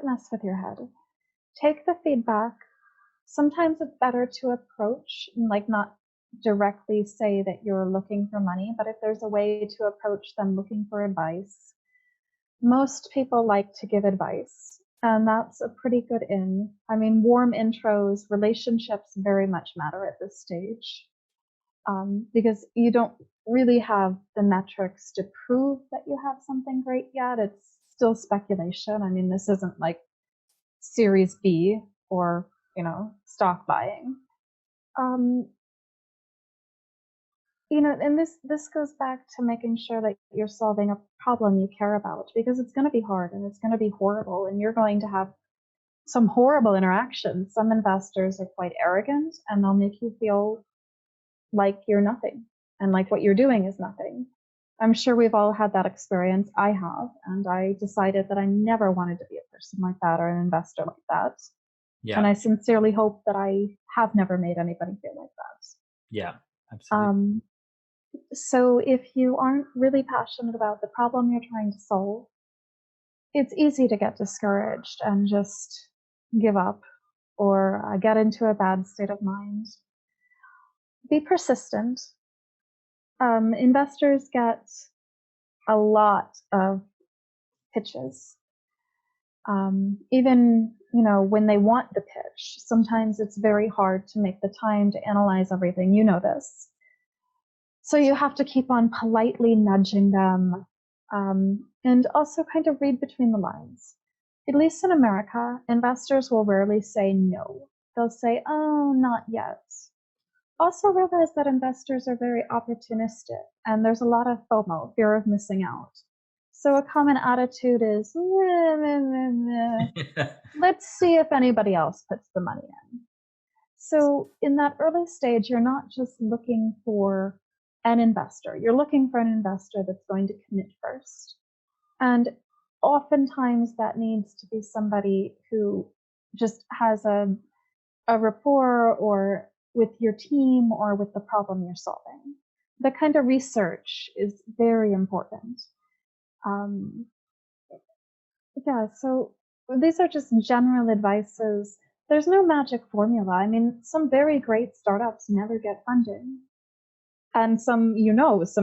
mess with your head. Take the feedback. Sometimes it's better to approach, like not directly say that you're looking for money, but if there's a way to approach them looking for advice, most people like to give advice, and that's a pretty good in. I mean, warm intros, relationships very much matter at this stage, because you don't really have the metrics to prove that you have something great yet. It's still speculation. I mean, this isn't like Series B or, stock buying. And this goes back to making sure that you're solving a problem you care about, because it's going to be hard and it's going to be horrible and you're going to have some horrible interactions. Some investors are quite arrogant and they'll make you feel like you're nothing and like what you're doing is nothing. I'm sure we've all had that experience. I have, and I decided that I never wanted to be a person like that or an investor like that. Yeah. And I sincerely hope that I have never made anybody feel like that. Yeah, absolutely. So if you aren't really passionate about the problem you're trying to solve, it's easy to get discouraged and just give up or get into a bad state of mind. Be persistent. Investors get a lot of pitches. Even, when they want the pitch, sometimes it's very hard to make the time to analyze everything. You know this. So you have to keep on politely nudging them, and also kind of read between the lines. At least in America, investors will rarely say no. They'll say, oh, not yet. Also realize that investors are very opportunistic and there's a lot of FOMO, fear of missing out. So a common attitude is, let's see if anybody else puts the money in. So in that early stage, you're not just looking for an investor. You're looking for an investor that's going to commit first. And oftentimes that needs to be somebody who just has a rapport or with your team or with the problem you're solving. The kind of research is very important. So these are just general advices. There's no magic formula. I mean, some very great startups never get funding. And some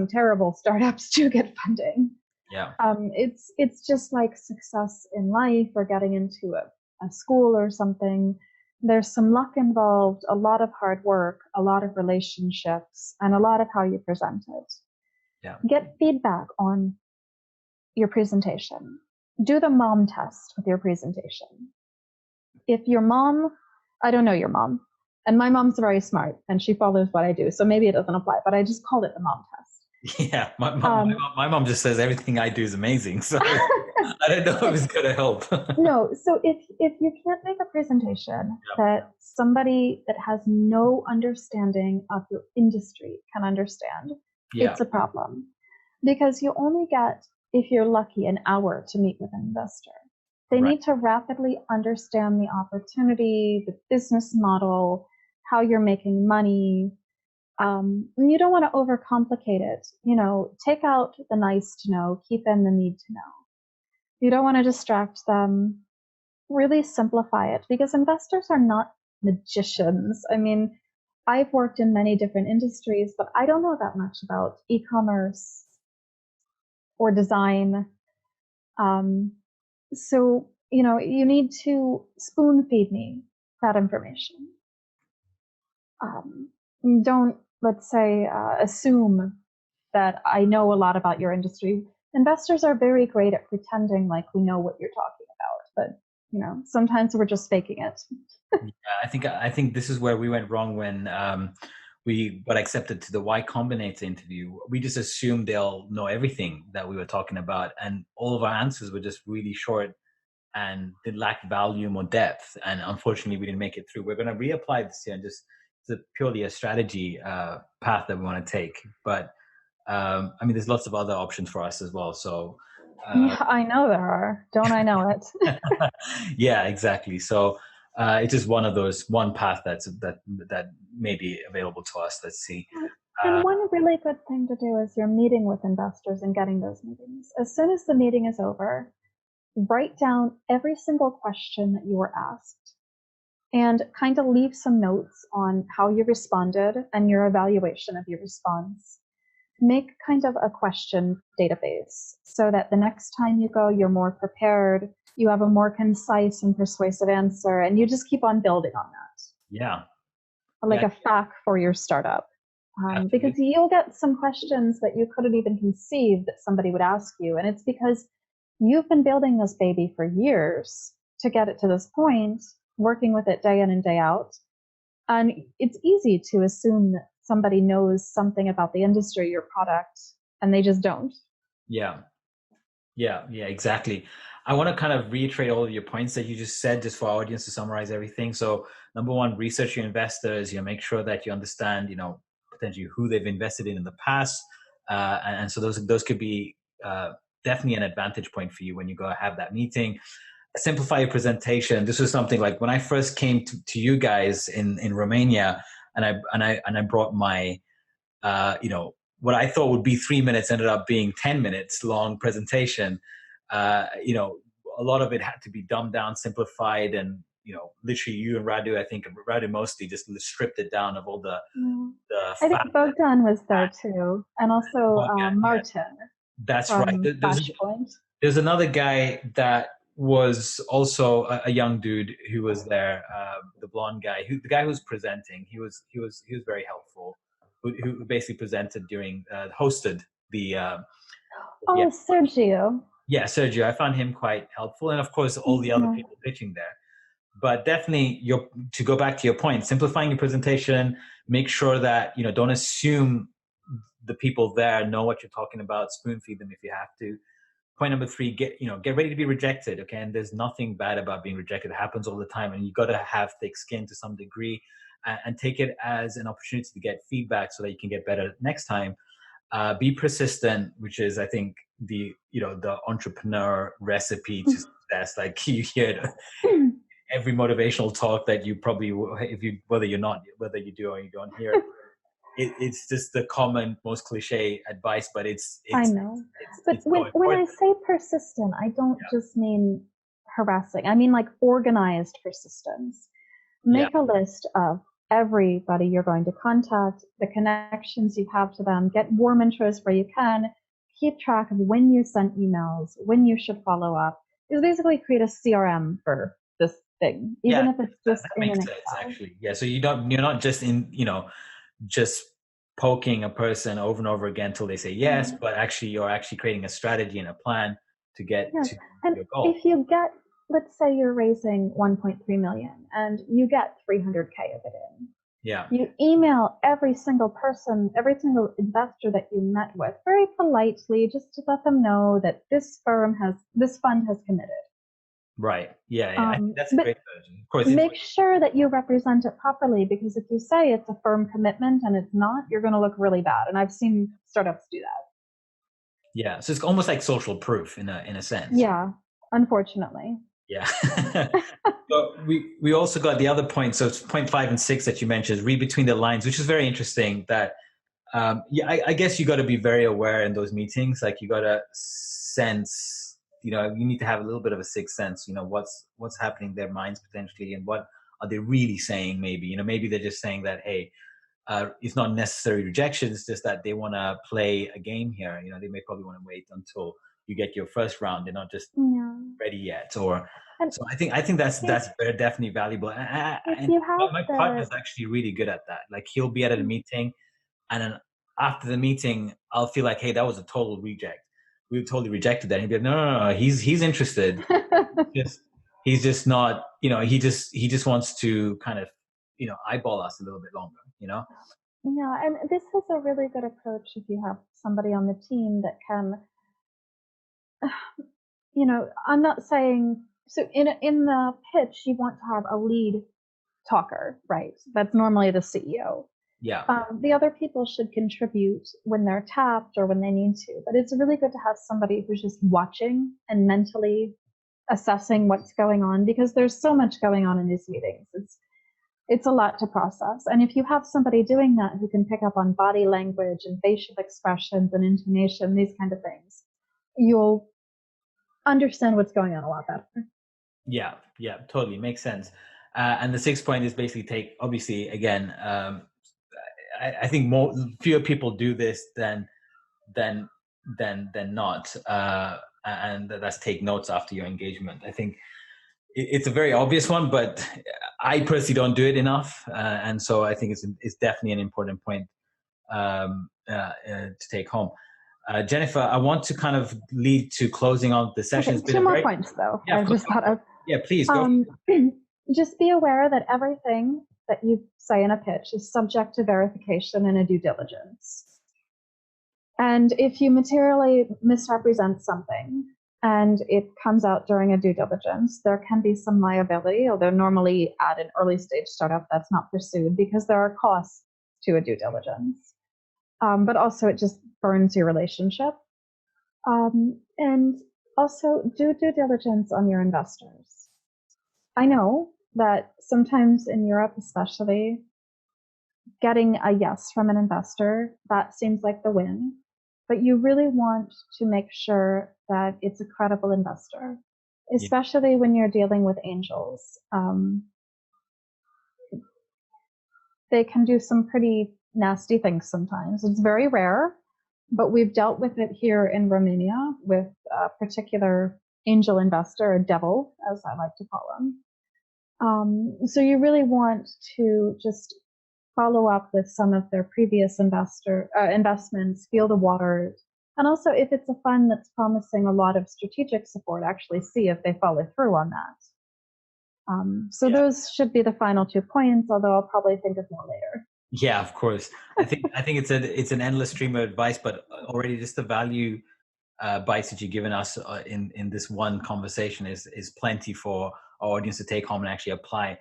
terrible startups do get funding. Yeah. It's just like success in life or getting into a school or something. There's some luck involved, a lot of hard work, a lot of relationships, and a lot of how you present it. Yeah. Get feedback on your presentation. Do the mom test with your presentation. If your mom, I don't know your mom, and my mom's very smart and she follows what I do, so maybe it doesn't apply, but I just call it the mom test. Yeah, my mom just says everything I do is amazing, so I don't know if it's going to help. No, so if you can't make a presentation that somebody that has no understanding of your industry can understand, it's a problem. Because you only get, if you're lucky, an hour to meet with an investor. They need to rapidly understand the opportunity, the business model, how you're making money. You don't want to overcomplicate it. Take out the nice to know, keep in the need to know. You don't want to distract them. really simplify it, because investors are not magicians. I mean, I've worked in many different industries, but I don't know that much about e-commerce or design. Um, so, you need to spoon feed me that information. Don't, let's say, assume that I know a lot about your industry. Investors are very great at pretending like we know what you're talking about, but sometimes we're just faking it. Yeah, I think this is where we went wrong when we got accepted to the Y Combinator interview. We just assumed they'll know everything that we were talking about, and all of our answers were just really short and they lacked volume or depth. And unfortunately, we didn't make it through. We're going to reapply this year and just it's purely a strategy path that we want to take. But I mean, there's lots of other options for us as well. So yeah, I know there are. Don't I know it? yeah, exactly. So it's just one path that may be available to us. Let's see. And one really good thing to do is you're meeting with investors and getting those meetings. As soon as the meeting is over, write down every single question that you were asked and kind of leave some notes on how you responded and your evaluation of your response. Make kind of a question database so that the next time you go, you're more prepared, you have a more concise and persuasive answer, and you just keep on building on that. Yeah. Like a FAQ for your startup. Because you'll get some questions that you couldn't even conceive that somebody would ask you. And it's because you've been building this baby for years to get it to this point, working with it day in and day out. And it's easy to assume that somebody knows something about the industry, your product, and they just don't. Yeah, exactly. I want to kind of reiterate all of your points that you just said, just for our audience to summarize everything. So number one, research your investors, make sure that you understand, potentially who they've invested in the past. And so those could be definitely an advantage point for you when you go have that meeting. Simplify your presentation. This was something like when I first came to you guys in Romania, and I brought my what I thought would be 3 minutes ended up being 10 minutes long presentation. A lot of it had to be dumbed down, simplified, and literally you and Radu, I think Radu mostly just stripped it down of all the I think Bogdan was there too, and also Martin. That's right. There's another guy that was also a young dude who was there, the blonde guy, the guy who was presenting. He was very helpful. Who basically presented during hosted the Sergio. Yeah, Sergio. I found him quite helpful, and of course all the other people pitching there. But definitely, to go back to your point, simplifying your presentation, make sure that don't assume the people there know what you're talking about. Spoon feed them if you have to. Point number 3, get ready to be rejected. Okay, and there's nothing bad about being rejected. It happens all the time, and you got to have thick skin to some degree, and take it as an opportunity to get feedback so that you can get better next time. Be persistent, which is, I think, the entrepreneur recipe to success. Like you hear every motivational talk that you probably, whether you do or you don't hear it. It's just the common, most cliche advice, but I know. But when I say persistent, I don't just mean harassing. I mean like organized persistence. Make a list of everybody you're going to contact, the connections you have to them, get warm intros where you can, keep track of when you sent emails, when you should follow up. Is basically create a CRM for this thing, even if it's just in an Excel. Actually. Yeah, so you're not just just poking a person over and over again until they say yes, but actually you're creating a strategy and a plan to get to your goal. If you get, let's say you're raising 1.3 million and you get 300K of it in. Yeah. You email every single person, every single investor that you met with very politely, just to let them know that this fund has committed. Right. Yeah. I think that's a great version. Of course. Make sure that you represent it properly, because if you say it's a firm commitment and it's not, you're going to look really bad. And I've seen startups do that. Yeah. So it's almost like social proof in a sense. Yeah. Unfortunately. Yeah. But we also got the other point. So it's point 5 and 6 that you mentioned, read between the lines, which is very interesting. That I guess you got to be very aware in those meetings. Like you got to sense you need to have a little bit of a sixth sense, what's happening in their minds potentially, and what are they really saying. Maybe, maybe they're just saying that, hey, it's not necessary rejection. It's just that they want to play a game here. They may probably want to wait until you get your first round. They're not just ready yet. Or And so I think that's very definitely valuable. if And you have my partner's actually really good at that. Like, he'll be at a meeting, and then after the meeting, I'll feel like, hey, that was a total reject. We totally rejected that. And he'd be like, no, he's interested. He's just not, he just wants to kind of, eyeball us a little bit longer. Yeah, and this is a really good approach if you have somebody on the team that can, I'm not saying, so in the pitch, you want to have a lead talker, right? That's normally the CEO. Yeah. The other people should contribute when they're tapped or when they need to, but it's really good to have somebody who's just watching and mentally assessing what's going on, because there's so much going on in these meetings. It's a lot to process. And if you have somebody doing that who can pick up on body language and facial expressions and intonation, these kind of things, you'll understand what's going on a lot better. Yeah, totally makes sense. And the sixth point is basically obviously, again, I think fewer people do this than not, and that's take notes after your engagement. I think it's a very obvious one, but I personally don't do it enough, and so I think it's definitely an important point to take home. Jennifer, I want to kind of lead to closing out the session. Okay, two more points, though. Yeah, I just thought of. Yeah, please go. Just be aware that everything that you say in a pitch is subject to verification and a due diligence. And if you materially misrepresent something and it comes out during a due diligence, there can be some liability, although normally at an early stage startup, that's not pursued because there are costs to a due diligence. But also it just burns your relationship. And also do due diligence on your investors. I know that sometimes in Europe, especially, getting a yes from an investor, that seems like the win. But you really want to make sure that it's a credible investor, especially when you're dealing with angels. They can do some pretty nasty things sometimes. It's very rare, but we've dealt with it here in Romania with a particular angel investor, a devil, as I like to call him. So you really want to just follow up with some of their previous investments, feel the waters, and also if it's a fund that's promising a lot of strategic support, actually see if they follow through on that. Those should be the final 2 points, although I'll probably think of more later. Yeah, of course. I think it's an endless stream of advice, but already just the value bites that you've given us in this one conversation is plenty for our audience to take home and actually apply.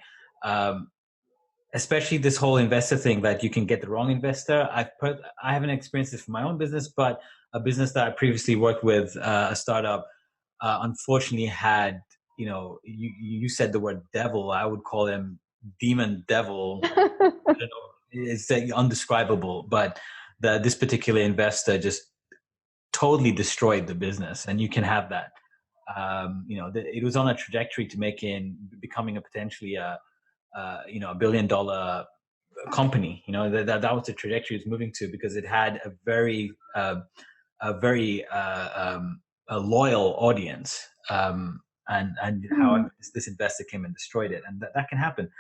Especially this whole investor thing, that you can get the wrong investor. I haven't experienced this for my own business, but a business that I previously worked with, a startup, unfortunately had, you said the word devil. I would call him demon devil. I don't know. It's like undescribable, but this particular investor just totally destroyed the business, and you can have that. It was on a trajectory to becoming a potentially $1 billion company. That was the trajectory it was moving to, because it had a very a loyal audience. And however, this investor came and destroyed it, and that can happen.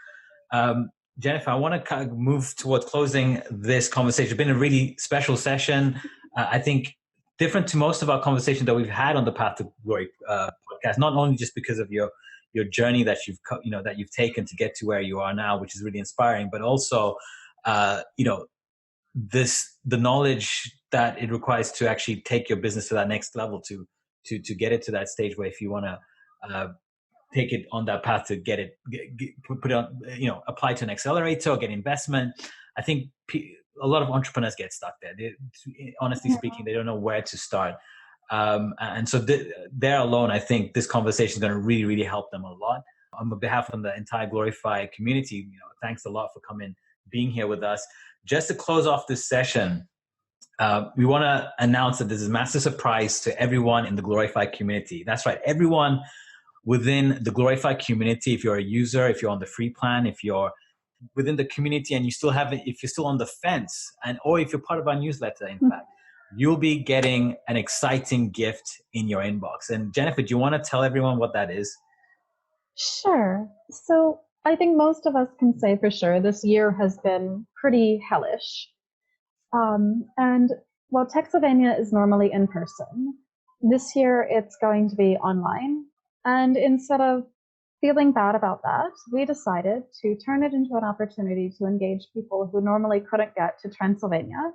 Jennifer, I want to kind of move towards closing this conversation. It's been a really special session. I think different to most of our conversations that we've had on the Path to Glory podcast, not only just because of your journey that you've taken to get to where you are now, which is really inspiring, but also, the knowledge that it requires to actually take your business to that next level, to get it to that stage where, if you want to take it on that path to get it, put it on, apply to an accelerator or get investment. I think a lot of entrepreneurs get stuck there. Honestly speaking, they don't know where to start. And so there alone, I think this conversation is going to really, really help them a lot. On behalf of the entire Glorify community, thanks a lot for being here with us. Just to close off this session, we want to announce that this is a massive surprise to everyone in the Glorify community. That's right. Everyone within the Glorify community, if you're a user, if you're on the free plan, if you're within the community and you still have it, if you're still on the fence, or if you're part of our newsletter, in fact, you'll be getting an exciting gift in your inbox. And Jennifer, do you want to tell everyone what that is? Sure. So I think most of us can say for sure this year has been pretty hellish. And while Techsylvania is normally in person, this year it's going to be online. And instead of feeling bad about that, we decided to turn it into an opportunity to engage people who normally couldn't get to Transylvania.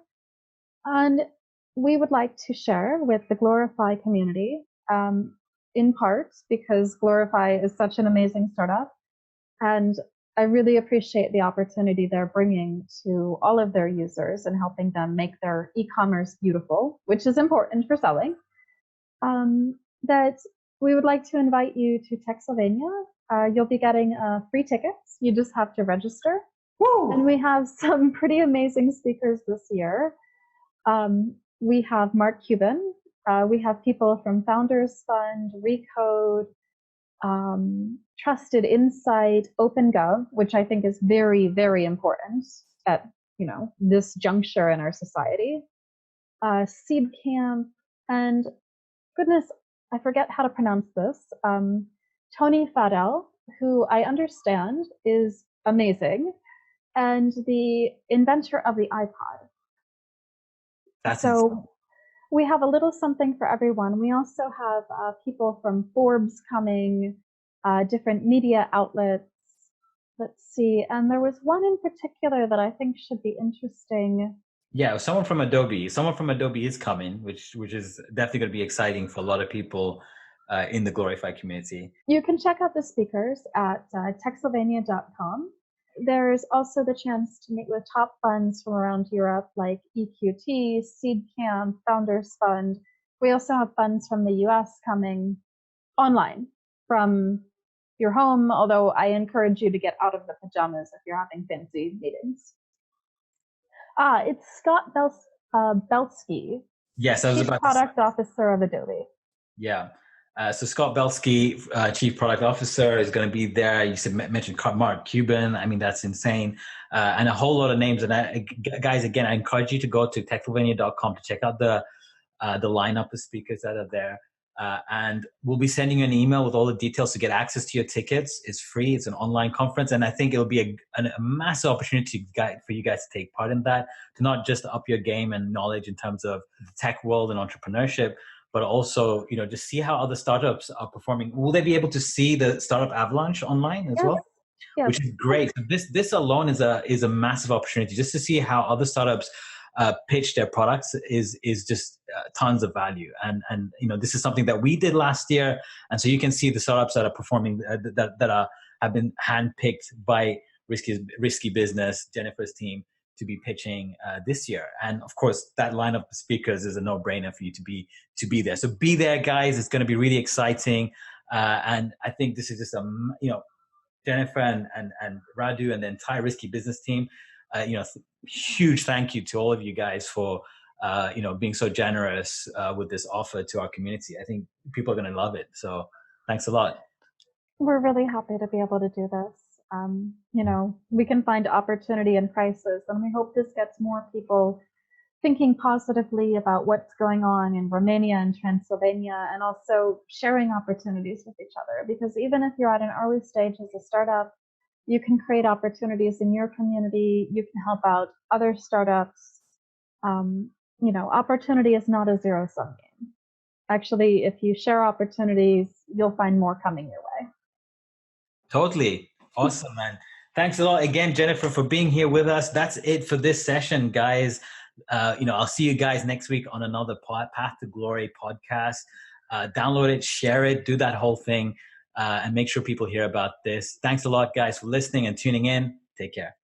And we would like to share with the Glorify community, in part because Glorify is such an amazing startup. And I really appreciate the opportunity they're bringing to all of their users and helping them make their e-commerce beautiful, which is important for selling. That we would like to invite you to Techsylvania. You'll be getting free tickets. You just have to register. Woo! And we have some pretty amazing speakers this year. We have Mark Cuban. We have people from Founders Fund, Recode, Trusted Insight, OpenGov, which I think is very, very important at this juncture in our society. Seed Camp, and goodness, I forget how to pronounce this. Tony Fadell, who I understand is amazing, and the inventor of the iPod. That's so insane. We have a little something for everyone. We also have people from Forbes coming, different media outlets. Let's see. And there was one in particular that I think should be interesting. Yeah, someone from Adobe. Someone from Adobe is coming, which is definitely going to be exciting for a lot of people in the Glorify community. You can check out the speakers at techsylvania.com. There's also the chance to meet with top funds from around Europe, like EQT, Seed Camp, Founders Fund. We also have funds from the US coming online from your home, although I encourage you to get out of the pajamas if you're having fancy meetings. It's Scott Belsky, Yes, I was Chief about Product Officer of Adobe. Yeah. So Scott Belsky, Chief Product Officer, is going to be there. You mentioned Mark Cuban. I mean, that's insane. And a whole lot of names. And guys, again, I encourage you to go to techsylvania.com to check out the lineup of speakers that are there. And we'll be sending you an email with all the details to get access to your tickets. It's free. It's an online conference. And I think it'll be a massive opportunity for you guys to take part in that, to not just up your game and knowledge in terms of the tech world and entrepreneurship, but also, just see how other startups are performing. Will they be able to see the startup avalanche online as well? Yes. Which is great. This alone is a massive opportunity just to see how other startups pitch their products is just tons of value. And this is something that we did last year, and so you can see the startups that are performing that have been handpicked by risky business, Jennifer's team, to be pitching this year. And of course, that lineup of speakers is a no-brainer for you to be there. So be there, guys. It's going to be really exciting. And I think this is just Jennifer and Radu and the entire Risky Business team. Huge thank you to all of you guys for being so generous with this offer to our community. I think people are going to love it. So thanks a lot. We're really happy to be able to do this. We can find opportunity in crisis, and we hope this gets more people thinking positively about what's going on in Romania and Transylvania, and also sharing opportunities with each other. Because even if you're at an early stage as a startup, you can create opportunities in your community. You can help out other startups. Opportunity is not a zero-sum game. Actually, if you share opportunities, you'll find more coming your way. Totally. Awesome, man. Thanks a lot again, Jennifer, for being here with us. That's it for this session, guys. I'll see you guys next week on another Path to Glory podcast. Download it, share it, do that whole thing, and make sure people hear about this. Thanks a lot, guys, for listening and tuning in. Take care.